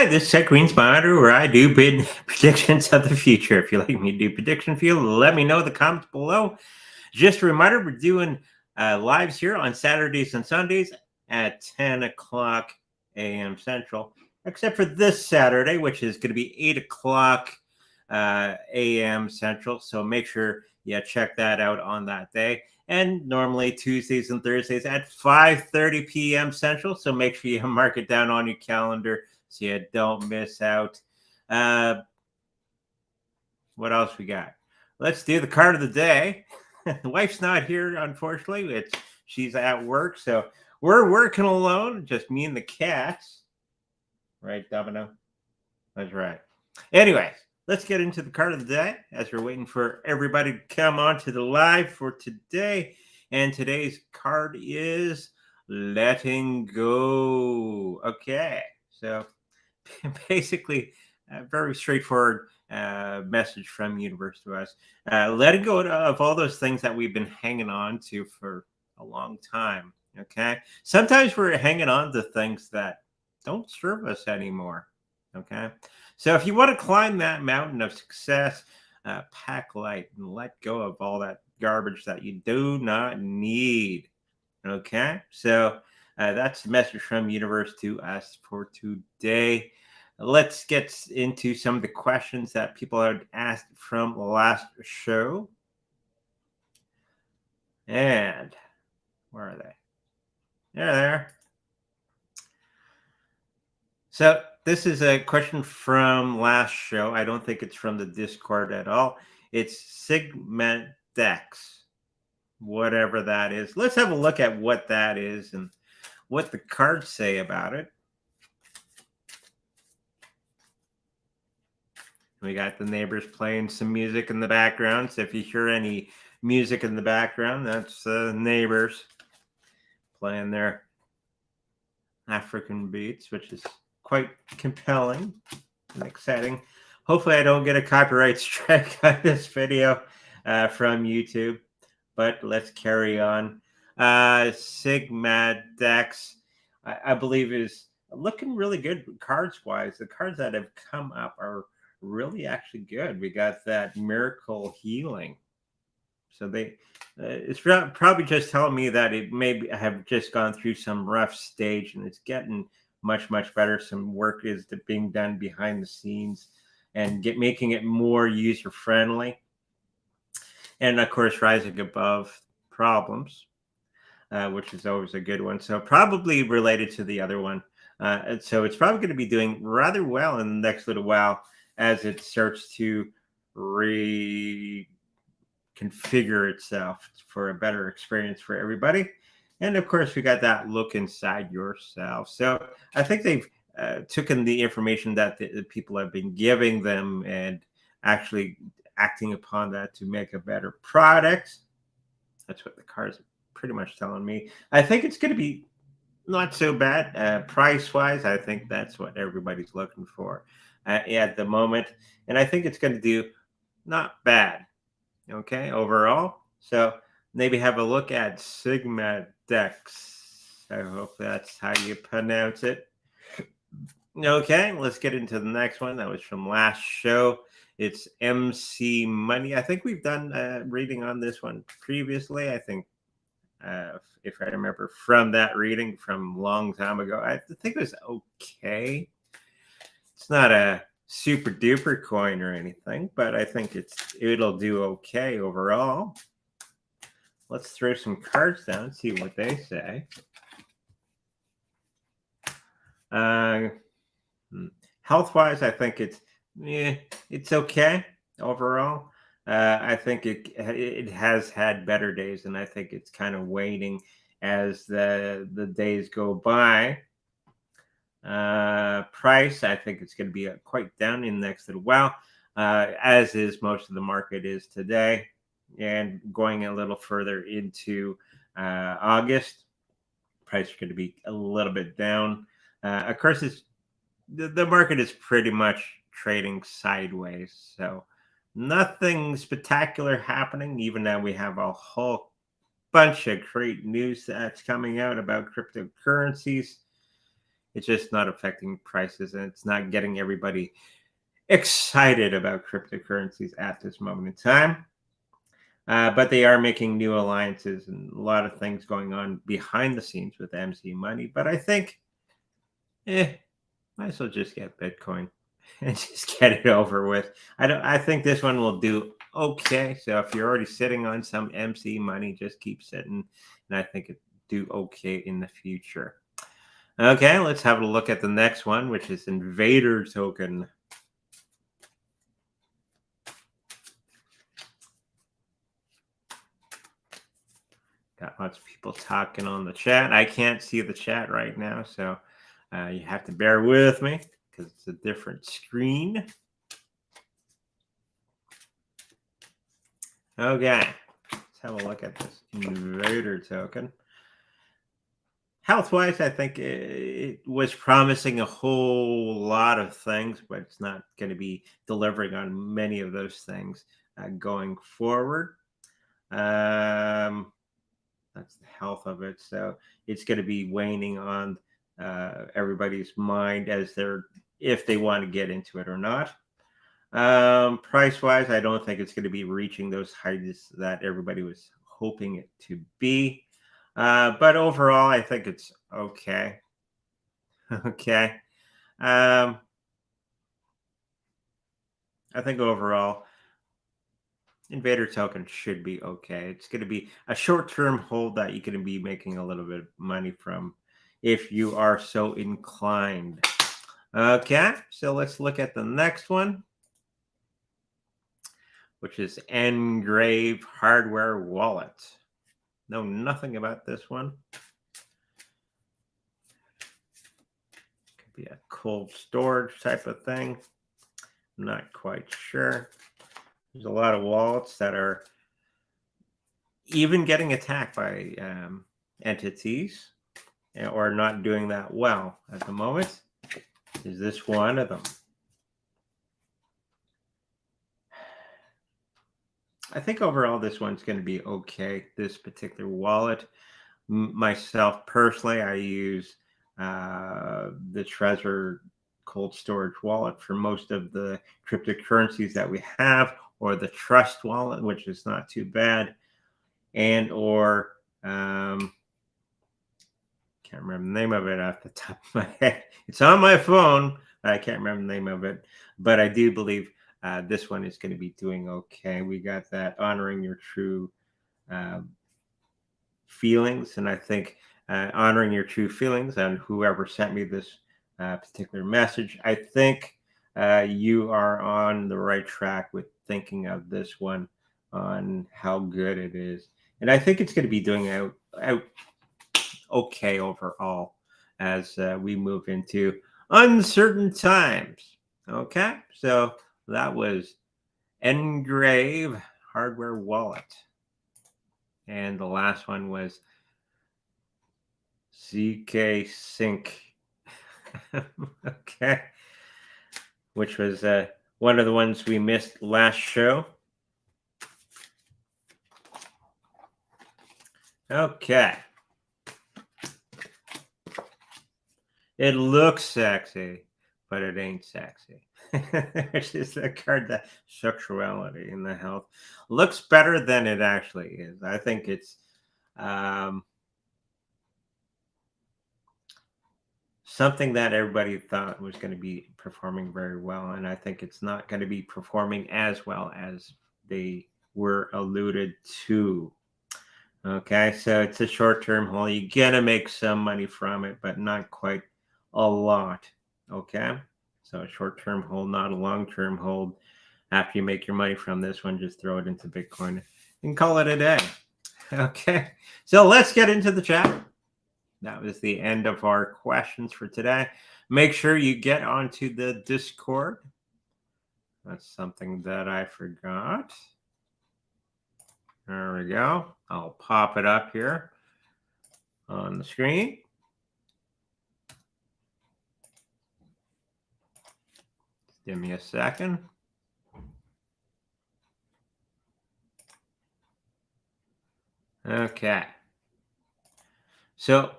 this is Tech Green's Monitor, where I do predictions of the future. If you like me to do prediction for you, let me know in the comments below. Just a reminder, we're doing lives here on Saturdays and Sundays at 10 o'clock a.m. Central, except for this Saturday, which is going to be 8 o'clock a.m. Central. So make sure you check that out on that day. And normally Tuesdays and Thursdays at 5:30 p.m. Central. So make sure you mark it down on your calendar so you don't miss out. What else we got? Let's do the card of the day. The wife's not here, unfortunately. She's at work, so we're working alone, just me and the cats. Right, Domino? That's right. Anyways, let's get into the card of the day as we're waiting for everybody to come on to the live for today. And today's card is letting go. Okay, so basically a very straightforward message from universe to us. Letting go of all those things that we've been hanging on to for a long time. Okay, sometimes we're hanging on to things that don't serve us anymore. Okay, so if you want to climb that mountain of success, pack light and let go of all that garbage that you do not need. Okay, so that's the message from universe to us for today. Let's get into some of the questions that people had asked from last show. And where are they? They're there. So this is a question from last show. I don't think it's from the Discord at all. It's Sigma Dex, whatever that is. Let's have a look at what that is and what the cards say about it. We got the neighbors playing some music in the background. So if you hear any music in the background, that's neighbors playing their African beats, which is quite compelling and exciting. Hopefully I don't get a copyright strike on this video from YouTube, but let's carry on. Sigma Dex, I believe, is looking really good cards-wise. The cards that have come up are really actually good. We got that miracle healing. So it's probably just telling me that it may have just gone through some rough stage and it's getting much better. Some work is being done behind the scenes and making it more user friendly. And of course, rising above problems, which is always a good one. So probably related to the other one. And so it's probably going to be doing rather well in the next little while as it starts to reconfigure itself for a better experience for everybody. And of course, we got that look inside yourself. So I think they've taken the information that the people have been giving them and actually acting upon that to make a better product. That's what the cards are pretty much telling me. I think it's going to be not so bad price-wise. I think that's what everybody's looking for at the moment. And I think it's going to do not bad, okay, overall. So maybe have a look at Sigma Dex. I hope that's how you pronounce it. Okay, let's get into the next one. That was from last show. It's MC Money. I think we've done a reading on this one previously. I think, if I remember from that reading from a long time ago, I think it was okay. It's not a super duper coin or anything, but I think it'll do okay overall. Let's throw some cards down and see what they say. Health-wise, I think it's okay overall. I think it has had better days, and I think it's kind of waning as the days go by. Price, I think it's going to be quite down in the next little while, as is most of the market is today. And going a little further into August, price is going to be a little bit down. Of course, the market is pretty much trading sideways, so nothing spectacular happening, even though we have a whole bunch of great news that's coming out about cryptocurrencies. It's just not affecting prices, and it's not getting everybody excited about cryptocurrencies at this moment in time. But they are making new alliances and a lot of things going on behind the scenes with MC Money. But I think, might as well just get Bitcoin and just get it over with. I think this one will do okay. So if you're already sitting on some MC Money, just keep sitting, and I think it do okay in the future. Okay, let's have a look at the next one, which is Invader token. Got lots of people talking on the chat. I can't see the chat right now, so you have to bear with me because it's a different screen. Okay, let's have a look at this Invader token. Health-wise, I think it was promising a whole lot of things, but it's not going to be delivering on many of those things going forward. That's the health of it. So it's going to be waning on everybody's mind as if they want to get into it or not. Price wise, I don't think it's going to be reaching those heights that everybody was hoping it to be. But overall, I think it's okay. Okay. I think overall, Invader token should be okay. It's going to be a short-term hold that you can be making a little bit of money from if you are so inclined. Okay, so let's look at the next one, which is Engrave Hardware Wallet. Know nothing about this one. Could be a cold storage type of thing. I'm not quite sure. There's a lot of wallets that are even getting attacked by entities or not doing that well at the moment. Is this one of them? I think overall this one's going to be okay. This particular wallet, myself personally, I use the Trezor cold storage wallet for most of the cryptocurrencies that we have, or the Trust wallet, which is not too bad, and or can't remember the name of it off the top of my head. It's on my phone. I can't remember the name of it, but I do believe this one is going to be doing okay. We got that honoring your true feelings, and I think honoring your true feelings, and whoever sent me this particular message, I think you are on the right track with thinking of this one on how good it is, and I think it's going to be doing out okay overall as we move into uncertain times. Okay, so that was Engrave Hardware Wallet, and the last one was ZK Sync. Okay, which was one of the ones we missed last show. Okay. It looks sexy, but it ain't sexy. It's just a card that sexuality in the health looks better than it actually is. I think it's something that everybody thought was going to be performing very well, and I think it's not going to be performing as well as they were alluded to. Okay, so it's a short-term hold. You're gonna make some money from it, but not quite a lot. Okay, so a short-term hold, not a long-term hold. After you make your money from this one, just throw it into Bitcoin and call it a day. Okay, so let's get into the chat. That was the end of our questions for today. Make sure you get onto the Discord. That's something that I forgot. There we go. I'll pop it up here on the screen. Give me a second. Okay. So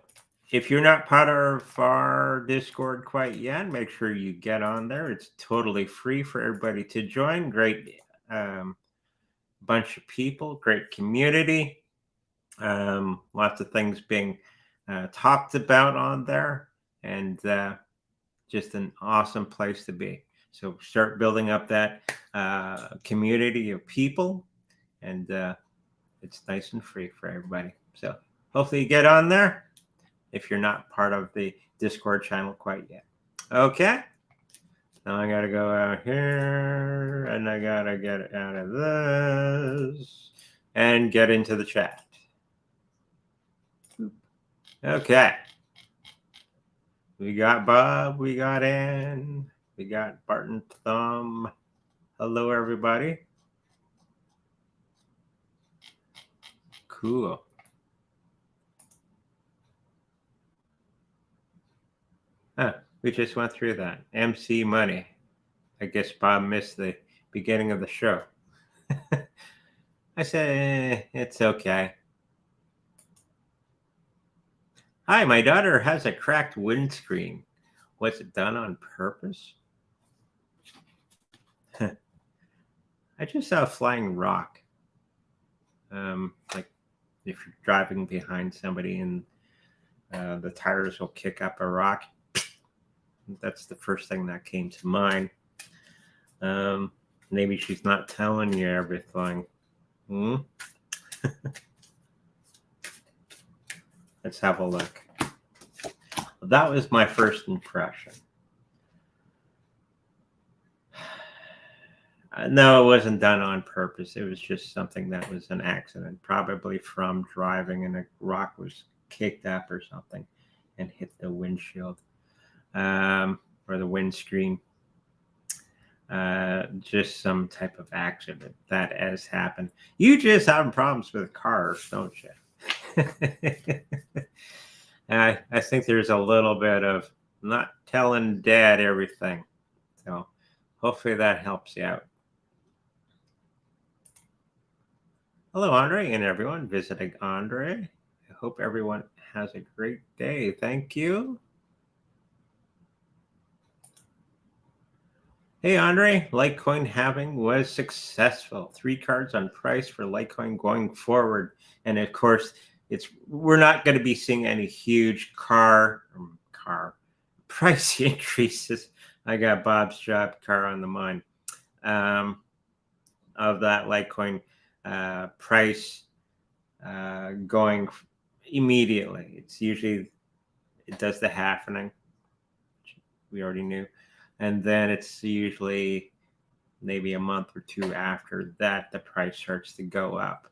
If you're not part of our Discord quite yet, make sure you get on there. It's totally free for everybody to join. Great bunch of people, great community. Lots of things being talked about on there, and just an awesome place to be. So start building up that community of people, and it's nice and free for everybody. So hopefully you get on there if you're not part of the Discord channel quite yet. Okay. Now I gotta go out here and I gotta get out of this and get into the chat. Okay. We got Bob, we got Ann, we got Barton Thumb. Hello, everybody. Cool. Huh, we just went through that. MC Money. I guess Bob missed the beginning of the show. I said, it's okay. Hi, my daughter has a cracked windscreen. Was it done on purpose? I just saw a flying rock. Like if you're driving behind somebody and the tires will kick up a rock. That's the first thing that came to mind. Maybe she's not telling you everything. Let's have a look. That was my first impression. No, it wasn't done on purpose. It was just something that was an accident, probably from driving and a rock was kicked up or something and hit the windshield or the windscreen. Just some type of accident that has happened. You just have problems with cars, don't you? And I think there's a little bit of not telling dad everything. So hopefully that helps you out. Hello, Andre, and everyone visiting Andre. I hope everyone has a great day. Thank you. Hey, Andre, Litecoin halving was successful. 3 cards on price for Litecoin going forward. And of course, we're not going to be seeing any huge car price increases. I got Bob's job car on the mind of that Litecoin price going immediately. It's usually, it does the halvening. We already knew. And then it's usually maybe a month or two after that, the price starts to go up.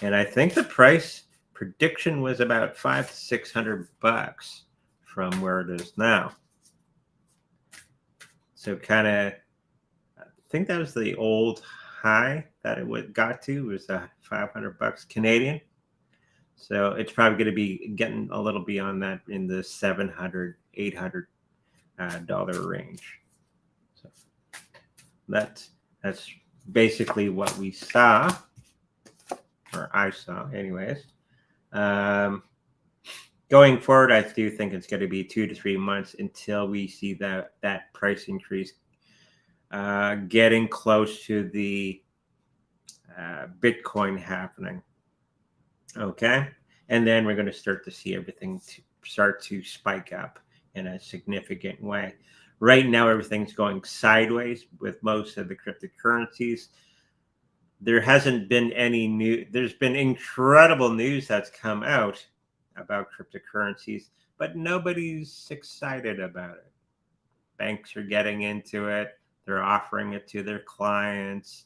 And I think the price prediction was about $500 to $600 from where it is now. So kind of, I think that was the old high that it got to, was $500 Canadian. So it's probably going to be getting a little beyond that in the $700, $800 dollar range. So that's basically what we saw, or I saw anyways. Going forward, I do think it's going to be 2 to 3 months until we see that price increase getting close to the Bitcoin happening. Okay, and then we're going to start to see everything start to spike up in a significant way. Right now, everything's going sideways with most of the cryptocurrencies. There hasn't been any new. There's been incredible news that's come out about cryptocurrencies, but nobody's excited about it. Banks are getting into it. They're offering it to their clients.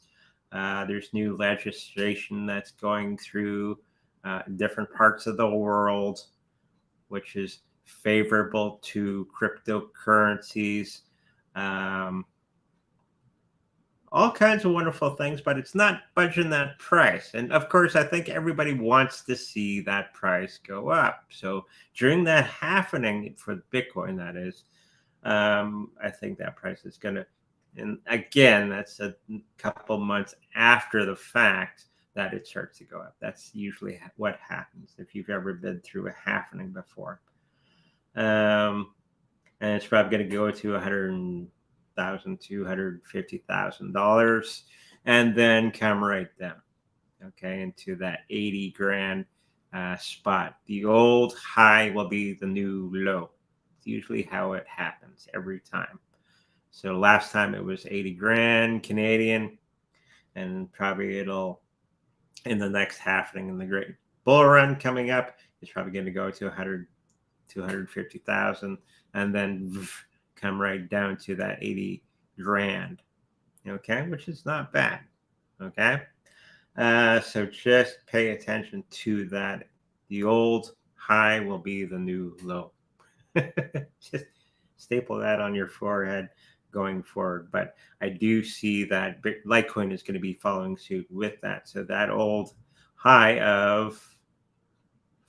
There's new legislation that's going through different parts of the world, which is favorable to cryptocurrencies. All kinds of wonderful things, but it's not budging that price. And of course, I think everybody wants to see that price go up. So during that halvening for Bitcoin, that is, I think that price is going to, and again, that's a couple months after the fact that it starts to go up. That's usually what happens if you've ever been through a halvening before. And it's probably going to go to $250,000, and then come right down, okay, into that 80 grand spot. The old high will be the new low. It's usually how it happens every time. So last time it was 80 grand Canadian, and probably it'll, in the next happening in the great bull run coming up, it's probably going to go to 100, 250,000, and then come right down to that 80 grand. Okay, which is not bad. Okay, so just pay attention to that. The old high will be the new low. Just staple that on your forehead going forward. But I do see that Litecoin is going to be following suit with that. So that old high of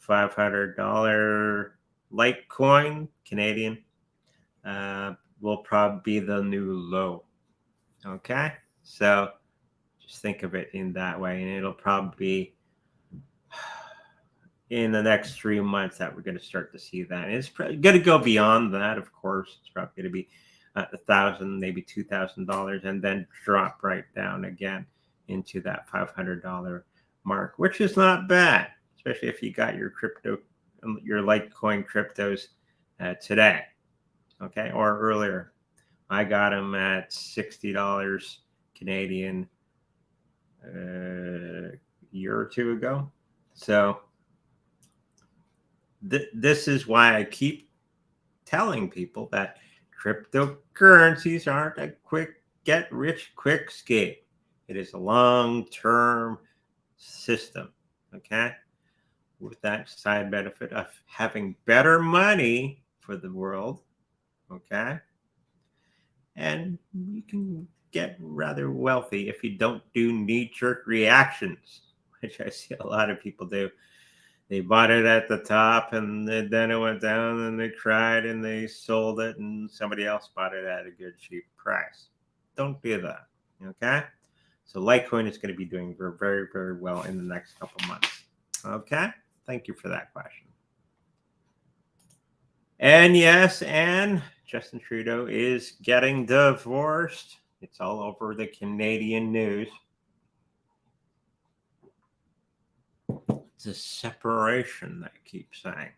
$500 Litecoin Canadian will probably be the new low. Okay, so just think of it in that way, and it'll probably be in the next 3 months that we're going to start to see that. And it's going to go beyond that, of course. It's probably going to be $1,000, maybe $2,000, and then drop right down again into that $500 mark, which is not bad, especially if you got your crypto, your Litecoin cryptos today, okay, or earlier. I got them at $60 Canadian a year or two ago. So this is why I keep telling people that cryptocurrencies aren't a quick get rich quick scheme. It is a long-term system, okay, with that side benefit of having better money for the world, okay, and you can get rather wealthy if you don't do knee-jerk reactions, which I see a lot of people do. They bought it at the top, and then it went down, and they cried, and they sold it, and somebody else bought it at a good cheap price. Don't do that, okay? So Litecoin is going to be doing very, very well in the next couple months. Okay? Thank you for that question. And yes, and Justin Trudeau is getting divorced. It's all over the Canadian news. It's a separation, that I keep saying.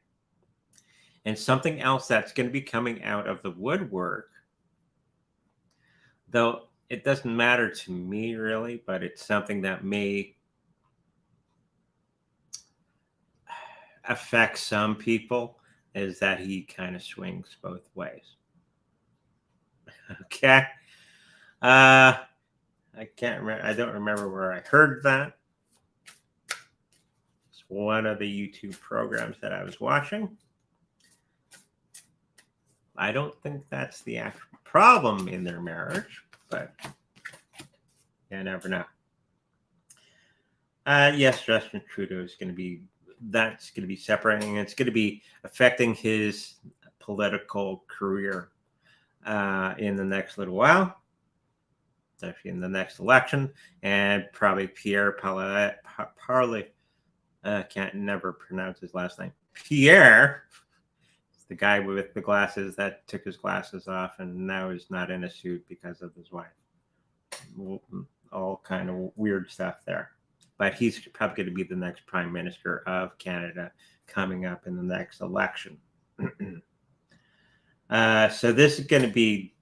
And something else that's going to be coming out of the woodwork, though it doesn't matter to me really, but it's something that may affect some people, is that he kind of swings both ways. Okay. I can't remember. I don't remember where I heard that. It's one of the YouTube programs that I was watching. I don't think that's the actual problem in their marriage, but you never know. Yes, Justin Trudeau is going to be, that's going to be separating. It's going to be affecting his political career in the next little while, especially in the next election, and probably Pierre Parley. Can't never pronounce his last name. Pierre, the guy with the glasses that took his glasses off and now is not in a suit because of his wife. All kind of weird stuff there. But he's probably going to be the next prime minister of Canada coming up in the next election. So this is going to be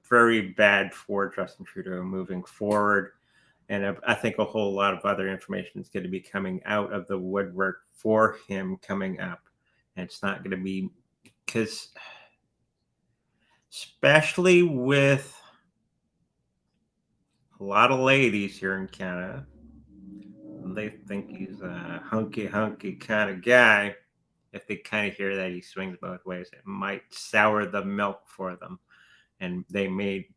very bad for Justin Trudeau moving forward. And I think a whole lot of other information is going to be coming out of the woodwork for him coming up. And it's not going to be, because especially with a lot of ladies here in Canada, they think he's a hunky kind of guy. If they kind of hear that he swings both ways, it might sour the milk for them. And they may,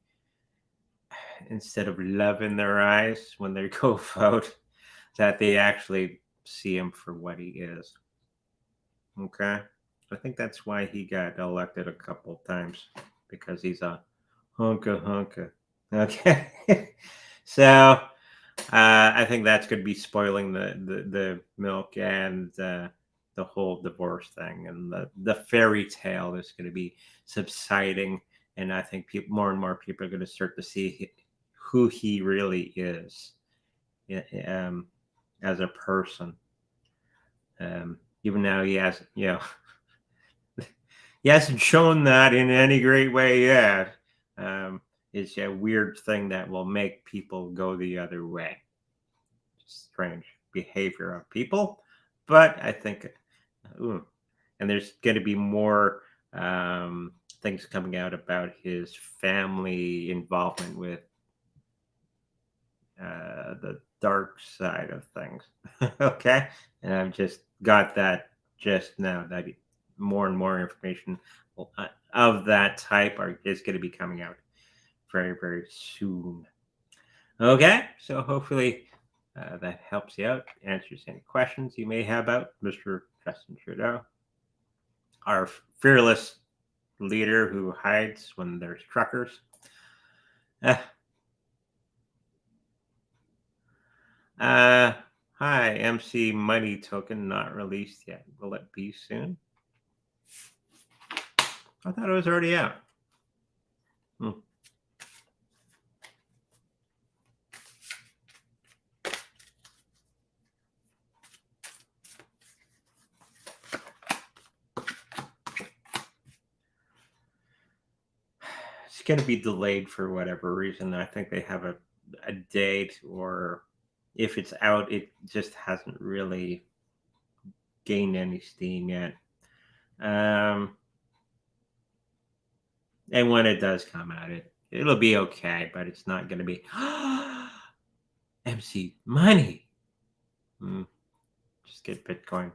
instead of love in their eyes when they go vote, that they actually see him for what he is. Okay? I think that's why he got elected a couple of times, because he's a hunka. Okay? So I think that's going to be spoiling the milk and the the whole divorce thing, and the fairy tale is going to be subsiding. And I think people, more and more people are going to start to see who he really is, as a person. Even now, he hasn't shown that in any great way yet. It's a weird thing that will make people go the other way. Strange behavior of people, but I think, ooh, and there's going to be more things coming out about his family involvement with the dark side of things. Okay, and I've just got that just now. That more and more information of that type is going to be coming out very, very soon. Okay, so hopefully that helps you out, answers any questions you may have about Mr. Justin Trudeau, our fearless leader who hides when there's truckers. Hi, MC Money Token not released yet. Will it be soon? I thought it was already out. It's going to be delayed for whatever reason. I think they have a date, or if it's out, it just hasn't really gained any steam yet. And when it does come out, it'll be okay, but it's not going to be MC Money. Just get Bitcoin.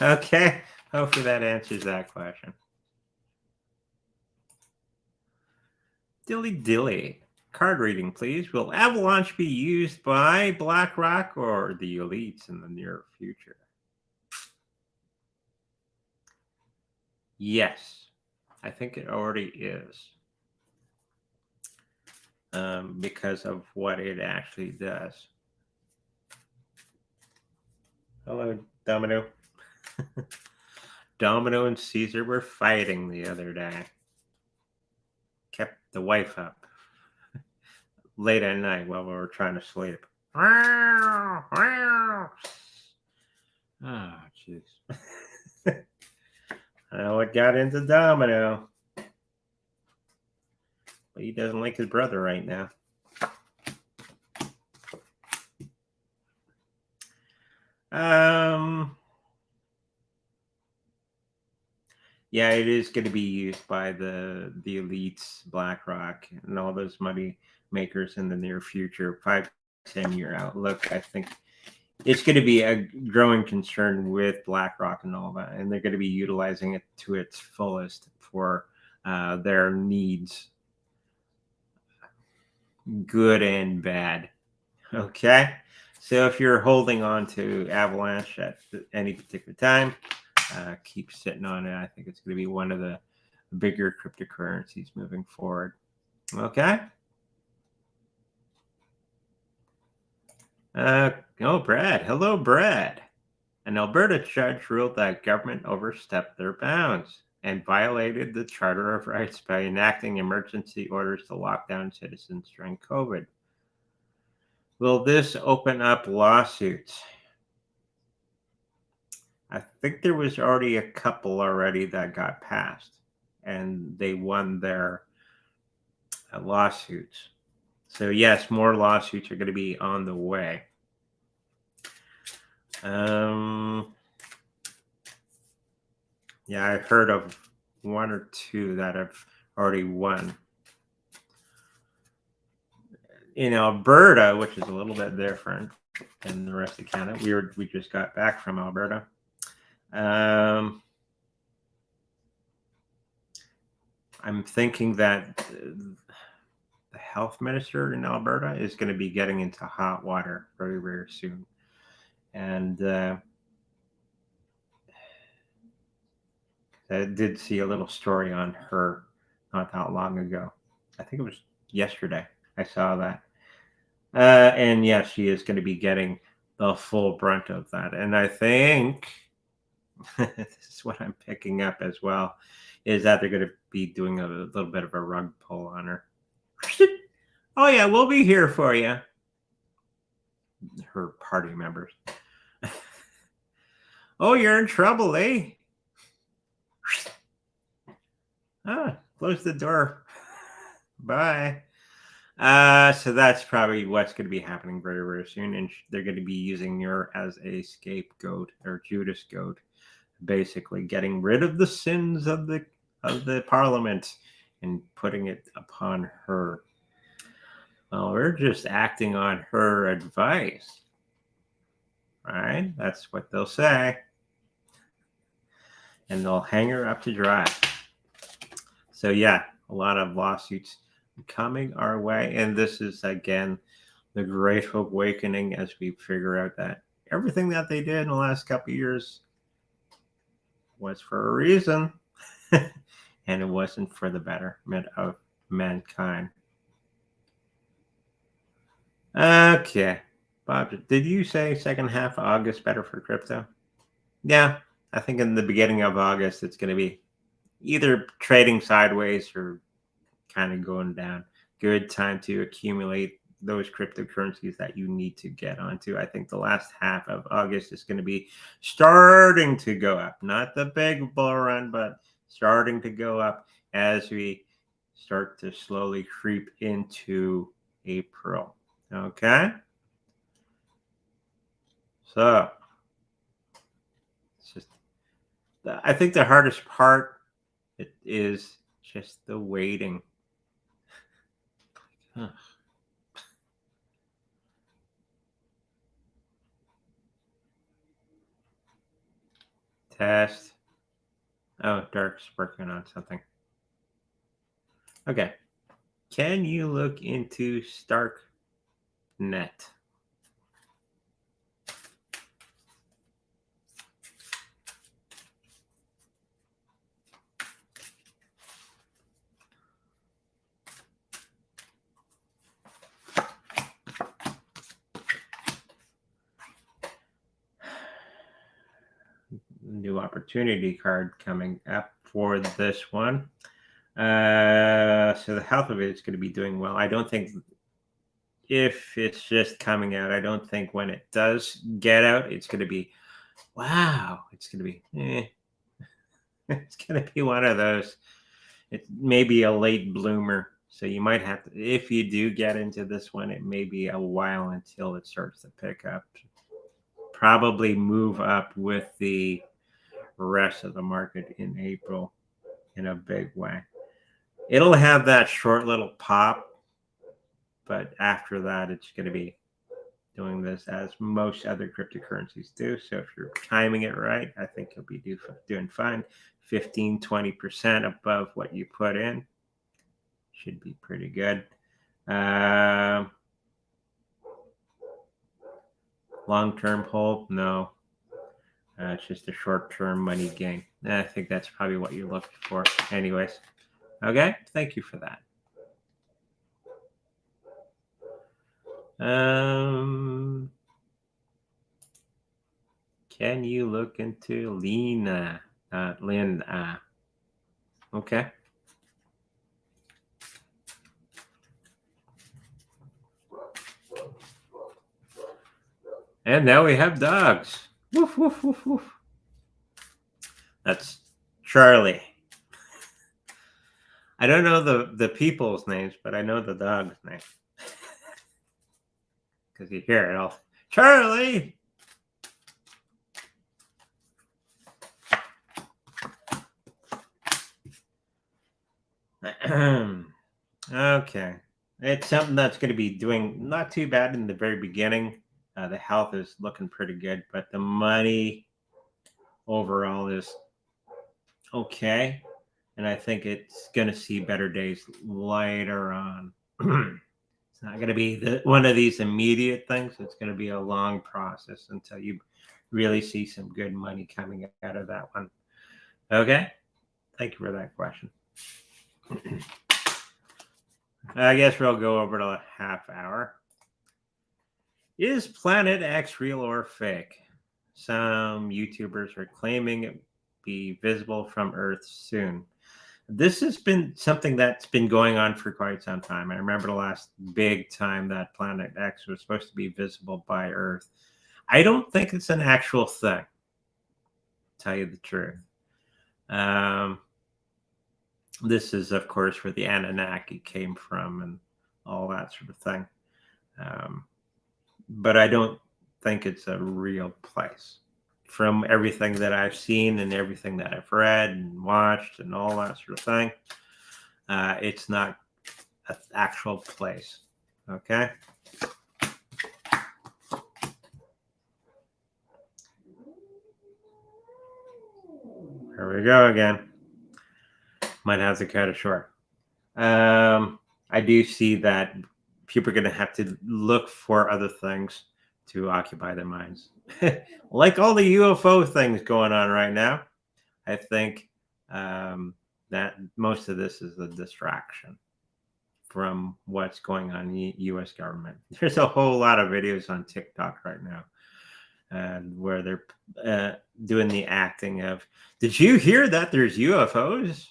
Okay, hopefully that answers that question. Dilly. Card reading, please. Will Avalanche be used by BlackRock or the elites in the near future? Yes, I think it already is. Because of what it actually does. Hello, Domino. Domino and Caesar were fighting the other day. Kept the wife up late at night while we were trying to sleep. Oh, jeez. I know what got into Domino. But he doesn't like his brother right now. Yeah, it is going to be used by the elites, BlackRock, and all those money makers in the near future, 5-10 year outlook. I think it's going to be a growing concern with BlackRock and all that, and they're going to be utilizing it to its fullest for their needs, good and bad. Okay, so if you're holding on to Avalanche at any particular time, keep sitting on it. I think it's going to be one of the bigger cryptocurrencies moving forward. Okay. Brad. Hello, Brad. An Alberta judge ruled that government overstepped their bounds and violated the Charter of Rights by enacting emergency orders to lock down citizens during COVID. Will this open up lawsuits? I think there was already a couple already that got passed, and they won their lawsuits. So yes, more lawsuits are going to be on the way. Yeah, I heard of one or two that have already won. In Alberta, which is a little bit different than the rest of Canada, we just got back from Alberta. I'm thinking that the health minister in Alberta is going to be getting into hot water very, very soon. And I did see a little story on her not that long ago. I think it was yesterday. I saw that. And yeah, she is going to be getting the full brunt of that. And I think this is what I'm picking up as well, is that they're going to be doing a little bit of a rug pull on her. Oh yeah, we'll be here for you. Her party members. Oh, you're in trouble, eh? Ah, close the door. Bye. So that's probably what's going to be happening very, very soon, and they're going to be using her as a scapegoat or Judas goat, basically getting rid of the sins of the parliament and putting it upon her. Well, we're just acting on her advice, right? That's what they'll say, and they'll hang her up to dry. So yeah, a lot of lawsuits coming our way, and this is again the great awakening as we figure out that everything that they did in the last couple of years was for a reason, and it wasn't for the betterment of mankind. Okay, Bob, did you say second half of August better for crypto? Yeah, I think in the beginning of August it's going to be either trading sideways or kind of going down. Good time to accumulate those cryptocurrencies that you need to get onto. I think the last half of August is going to be starting to go up. Not the big bull run, but starting to go up as we start to slowly creep into April. Okay? So, it's just, I think the hardest part is just the waiting. Huh. Test. Oh, Dark's working on something. Okay. Can you look into StarkNet? New opportunity card coming up for this one. So the health of it is going to be doing well. I don't think if it's just coming out, I don't think when it does get out, it's going to be, wow, it's going to be, it's going to be one of those. It may be a late bloomer. So you might have to, if you do get into this one, it may be a while until it starts to pick up. Probably move up with the rest of the market in April in a big way. It'll have that short little pop, but after that, it's going to be doing this as most other cryptocurrencies do. So if you're timing it right, I think you'll be doing fine. 15, 20% above what you put in should be pretty good. Long-term hold, no. It's just a short-term money gain. I think that's probably what you're looking for anyways. Okay, thank you for that. Can you look into Lena, Lynn? Okay. And now we have dogs. Woof, woof, woof, woof. That's Charlie. I don't know the people's names, but I know the dog's name. Because you hear it all. Charlie! Okay. It's something that's going to be doing not too bad in the very beginning. The health is looking pretty good, but the money overall is okay. And I think it's going to see better days later on. It's not going to be one of these immediate things. It's going to be a long process until you really see some good money coming out of that one. Okay. Thank you for that question. I guess we'll go over to a half hour. Is Planet X real or fake? Some YouTubers are claiming it be visible from Earth soon. This has been something that's been going on for quite some time. I remember the last big time that Planet X was supposed to be visible by Earth. I don't think it's an actual thing, to tell you the truth. Um, this is, of course, where the Anunnaki came from and all that sort of thing. Um, but I don't think it's a real place. From everything that I've seen and everything that I've read and watched and all that sort of thing, it's not an actual place. Okay. Here we go again. Might have to cut it short. I do see that people are going to have to look for other things to occupy their minds. Like all the UFO things going on right now, I think that most of this is a distraction from what's going on in the U.S. government. There's a whole lot of videos on TikTok right now where they're doing the acting of, "Did you hear that there's UFOs?"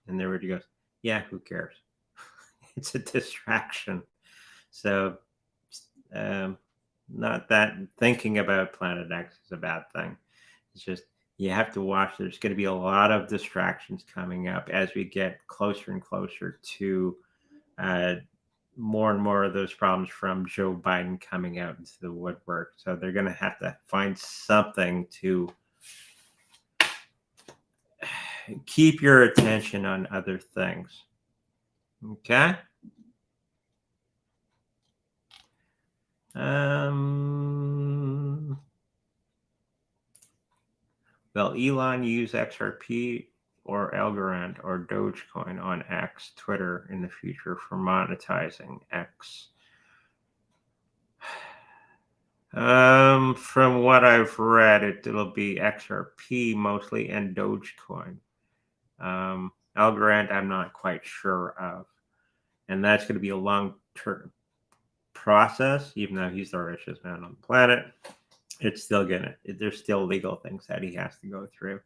And everybody goes, "Yeah, who cares?" It's a distraction. So, not that thinking about Planet X is a bad thing. It's just you have to watch. There's going to be a lot of distractions coming up as we get closer and closer to uh, more and more of those problems from Joe Biden coming out into the woodwork. So they're going to have to find something to keep your attention on other things. Okay. Will Elon use XRP or Algorand or Dogecoin on X, Twitter in the future for monetizing X? From what I've read, it'll be XRP mostly and Dogecoin. Algorand, I'm not quite sure of, and that's going to be a long-term process. Even though he's the richest man on the planet, it's still there's still legal things that he has to go through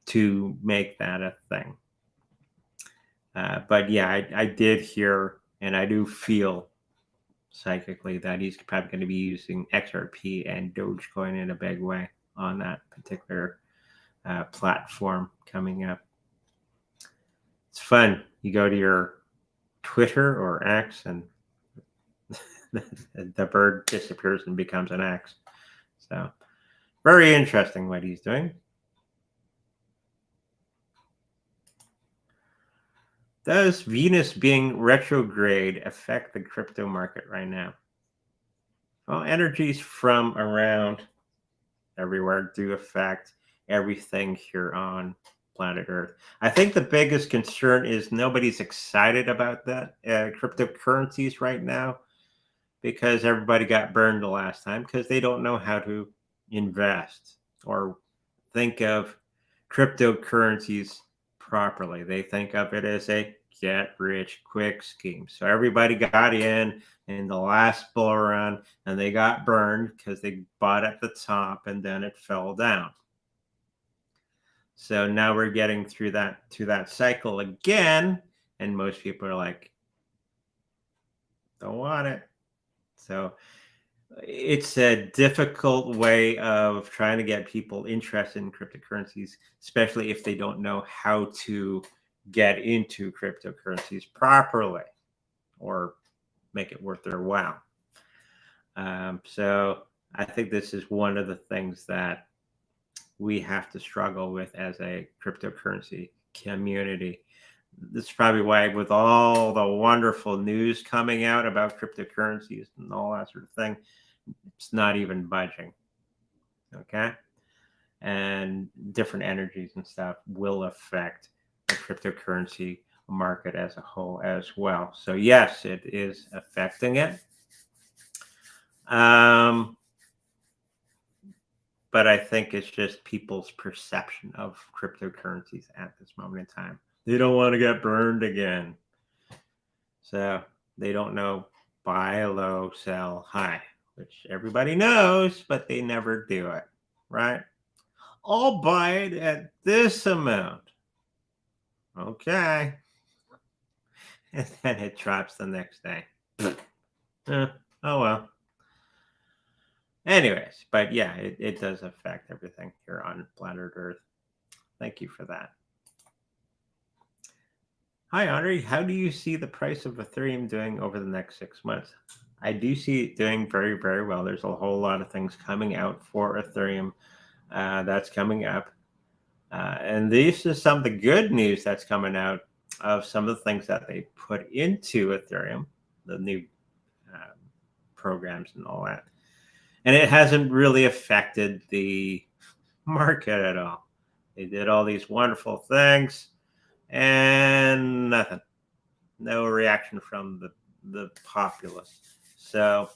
to make that a thing. But yeah, I did hear, and I do feel psychically that he's probably going to be using XRP and Dogecoin in a big way on that particular platform coming up. It's fun. You go to your Twitter or X, and the bird disappears and becomes an X. So very interesting what he's doing. Does Venus being retrograde affect the crypto market right now? Well, energies from around everywhere do affect everything here on planet Earth. I think the biggest concern is nobody's excited about that cryptocurrencies right now because everybody got burned the last time because they don't know how to invest or think of cryptocurrencies properly. They think of it as a get rich quick scheme. So everybody got in the last bull run and they got burned because they bought at the top and then it fell down. So now we're getting through that cycle again, and most people are like, don't want it. So it's a difficult way of trying to get people interested in cryptocurrencies, especially if they don't know how to get into cryptocurrencies properly or make it worth their while. So I think this is one of the things that we have to struggle with as a cryptocurrency community. This is probably why, with all the wonderful news coming out about cryptocurrencies and all that sort of thing, it's not even budging. Okay. And different energies and stuff will affect the cryptocurrency market as a whole as well. So yes, it is affecting it. But I think it's just people's perception of cryptocurrencies at this moment in time. They don't want to get burned again. So they don't know buy low, sell high, which everybody knows, but they never do it, right? I'll buy it at this amount. Okay. And then it drops the next day. Eh, oh well. Anyways, but yeah, it does affect everything here on planet Earth. Thank you for that. Hi, Andre. How do you see the price of Ethereum doing over the next 6 months? I do see it doing very, very well. There's a whole lot of things coming out for Ethereum that's coming up. And this is some of the good news that's coming out of some of the things that they put into Ethereum, the new uh, programs and all that. And it hasn't really affected the market at all. They did all these wonderful things and nothing. No reaction from the populace. So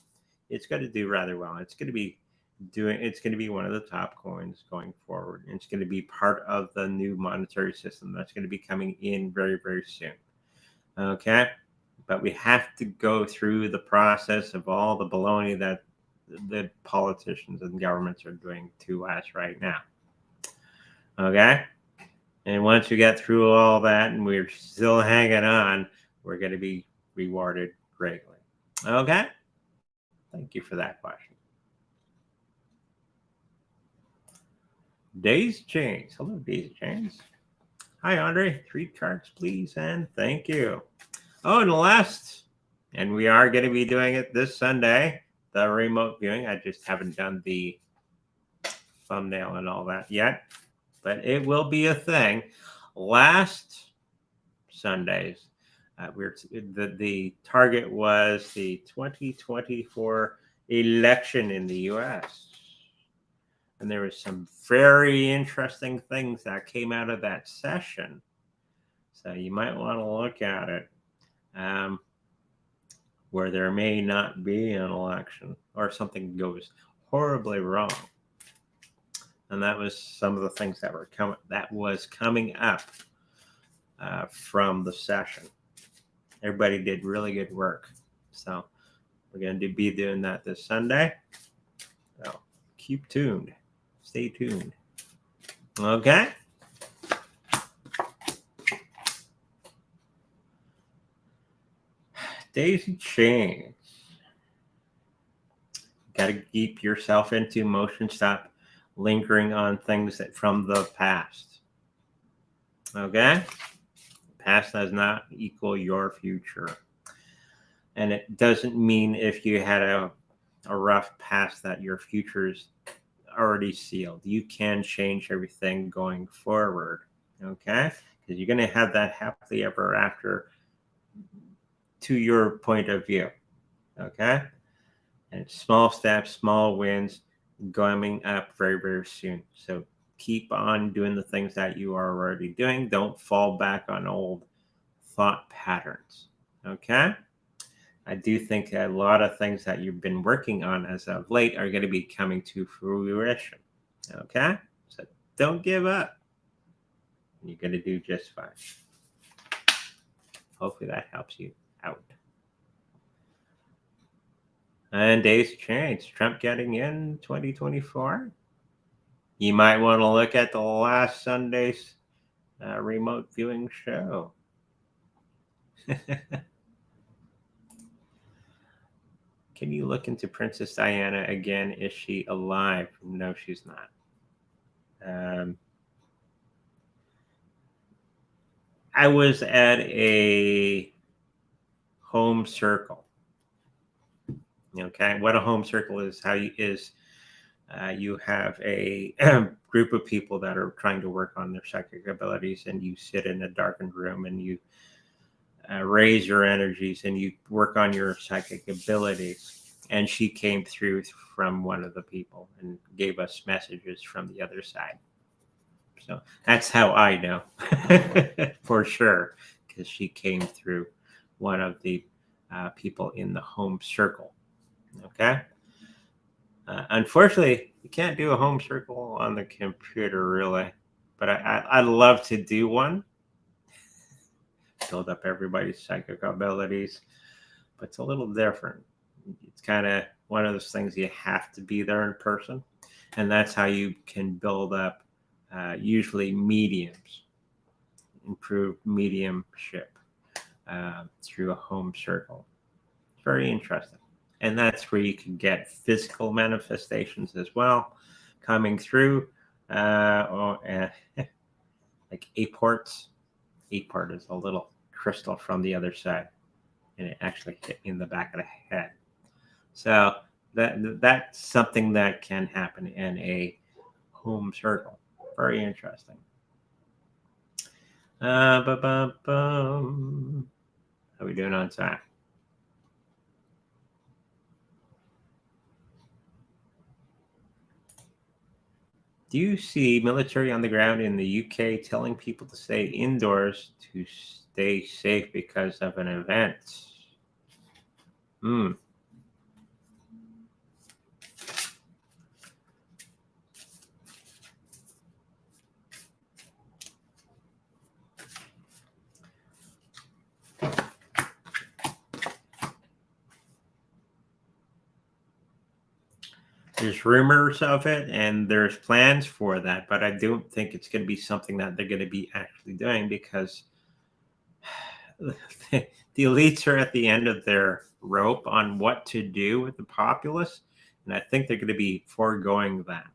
it's going to do rather well. It's going to be one of the top coins going forward. And it's going to be part of the new monetary system that's going to be coming in very, very soon. Okay. But we have to go through the process of all the baloney that the politicians and governments are doing to us right now. Okay. And once we get through all that and we're still hanging on, we're going to be rewarded greatly. Okay. Thank you for that question. Days Chains. Hello, Days Chains. Hi, Andre. 3 cards, please, and thank you. Oh, and the last, and we are going to be doing it this Sunday, the remote viewing. I just haven't done the thumbnail and all that yet, but it will be a thing. Last Sundays, the target was the 2024 election in the U.S. And there was some very interesting things that came out of that session. So you might want to look at it where there may not be an election or something goes horribly wrong. And that was some of the things that was coming up from the session. Everybody did really good work. So we're going to be doing that this Sunday. So keep tuned. Stay tuned. Okay. Daisy Chains. Got to keep yourself into motion. Stop lingering on things from the past. Okay? Past does not equal your future. And it doesn't mean if you had a rough past that your future's already sealed. You can change everything going forward. Okay? Because you're going to have that happily ever after to your point of view. Okay? And small steps, small wins coming up very, very soon. So keep on doing the things that you are already doing. Don't fall back on old thought patterns. Okay? I do think a lot of things that you've been working on as of late are going to be coming to fruition. Okay? So don't give up. You're going to do just fine. Hopefully that helps you out. And days change. Trump getting in 2024. You might want to look at the last Sunday's remote viewing show. Can you look into Princess Diana again? Is she alive? No, she's not. I was at a home circle. Okay, what a home circle is, you have a group of people that are trying to work on their psychic abilities, and you sit in a darkened room and you raise your energies and you work on your psychic abilities. And she came through from one of the people and gave us messages from the other side. So that's how I know for sure, because she came through one of the people in the home circle. Okay. Unfortunately, you can't do a home circle on the computer, really. But I'd love to do one. Build up everybody's psychic abilities. but it's a little different. It's kind of one of those things you have to be there in person, and that's how you can build up usually mediums, improve mediumship through a home circle. It's very interesting. And that's where you can get physical manifestations as well coming through. Like apports. Apport is a little crystal from the other side, and it actually hit me in the back of the head. So that's something that can happen in a home circle. Very interesting. Ba-bum-bum. How are we doing on time? Do you see military on the ground in the UK telling people to stay indoors to stay safe because of an event? Hmm. There's rumors of it and there's plans for that, but I don't think it's going to be something that they're going to be actually doing because the elites are at the end of their rope on what to do with the populace, and I think they're going to be foregoing that.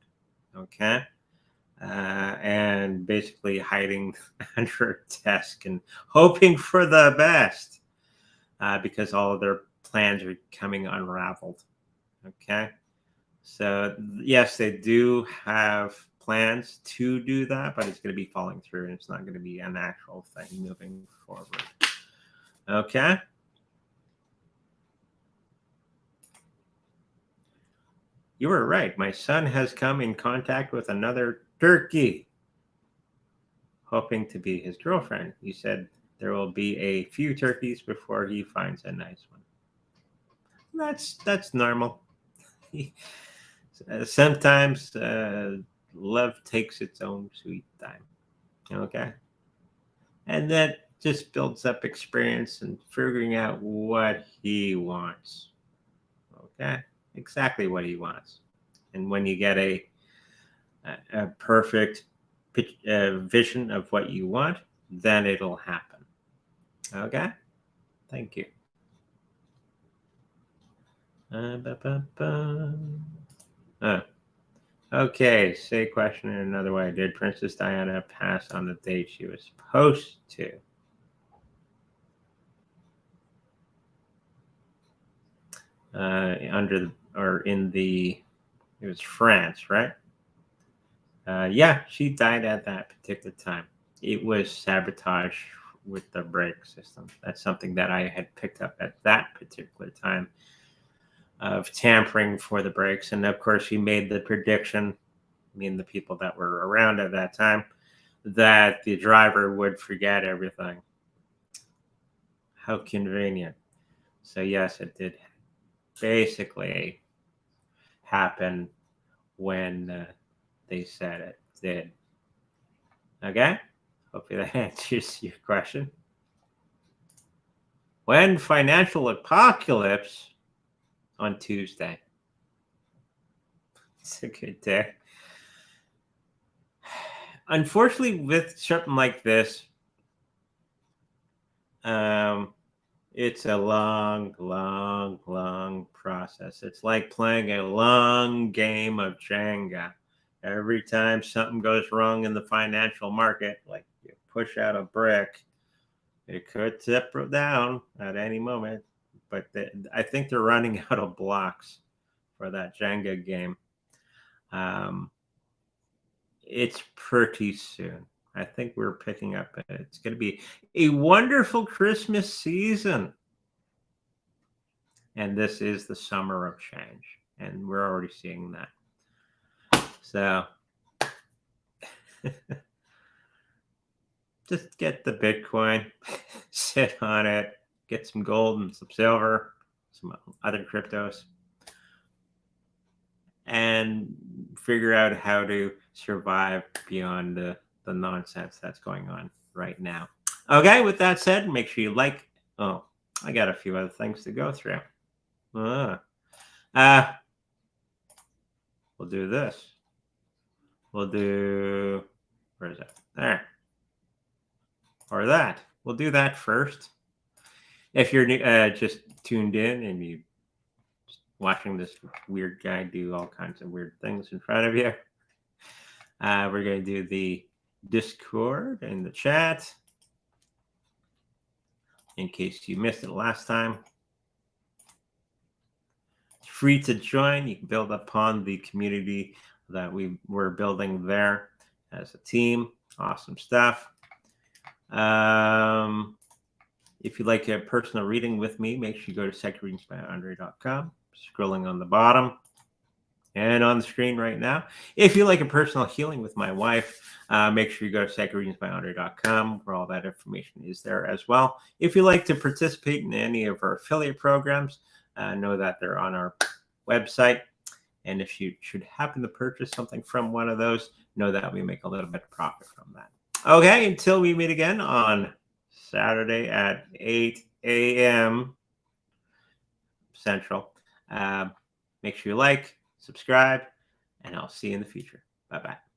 Okay. And basically hiding under a desk and hoping for the best because all of their plans are coming unraveled. Okay. So, yes, they do have plans to do that, but it's going to be falling through and it's not going to be an actual thing moving forward. Okay. You were right. My son has come in contact with another turkey, hoping to be his girlfriend. He said there will be a few turkeys before he finds a nice one. That's normal. Sometimes love takes its own sweet time. Okay. And that just builds up experience and figuring out what he wants. Okay. Exactly what he wants. And when you get a perfect vision of what you want, then it'll happen. Okay. Thank you. Okay, say question in another way. Did Princess Diana pass on the date she was supposed to? It was France, right? Yeah, she died at that particular time. It was sabotage with the brake system. That's something that I had picked up at that particular time of tampering for the brakes. And of course, she made the prediction, me and the people that were around at that time, that the driver would forget everything. How convenient. So, yes, it did basically happen when they said it did. Okay? Hopefully that answers your question. When financial apocalypse on Tuesday. It's a good day. Unfortunately, with something like this, it's a long, long, long process. It's like playing a long game of Jenga. Every time something goes wrong in the financial market, like you push out a brick, it could tip down at any moment. But I think they're running out of blocks for that Jenga game. It's pretty soon. I think we're picking up. It's going to be a wonderful Christmas season. And this is the summer of change. And we're already seeing that. So just get the Bitcoin, sit on it, get some gold and some silver, some other cryptos, and figure out how to survive beyond the nonsense that's going on right now. Okay, with that said, make sure you like. Oh, I got a few other things to go through. Uh, we'll do this. We'll do, where is it? There. Or that. We'll do that first. If you're just tuned in and you watching this weird guy do all kinds of weird things in front of you, we're going to do the Discord and the chat in case you missed it last time. It's free to join. You can build upon the community that we're building there as a team. Awesome stuff. If you'd like a personal reading with me, make sure you go to secretreadingsbyandre.com, scrolling on the bottom and on the screen right now. If you like a personal healing with my wife, make sure you go to secretreadingsbyandre.com, where all that information is there as well. If you like to participate in any of our affiliate programs, know that they're on our website. And if you should happen to purchase something from one of those, know that we make a little bit of profit from that. Okay, until we meet again on Saturday at 8 a.m. Central. Make sure you like, subscribe, and I'll see you in the future. Bye-bye.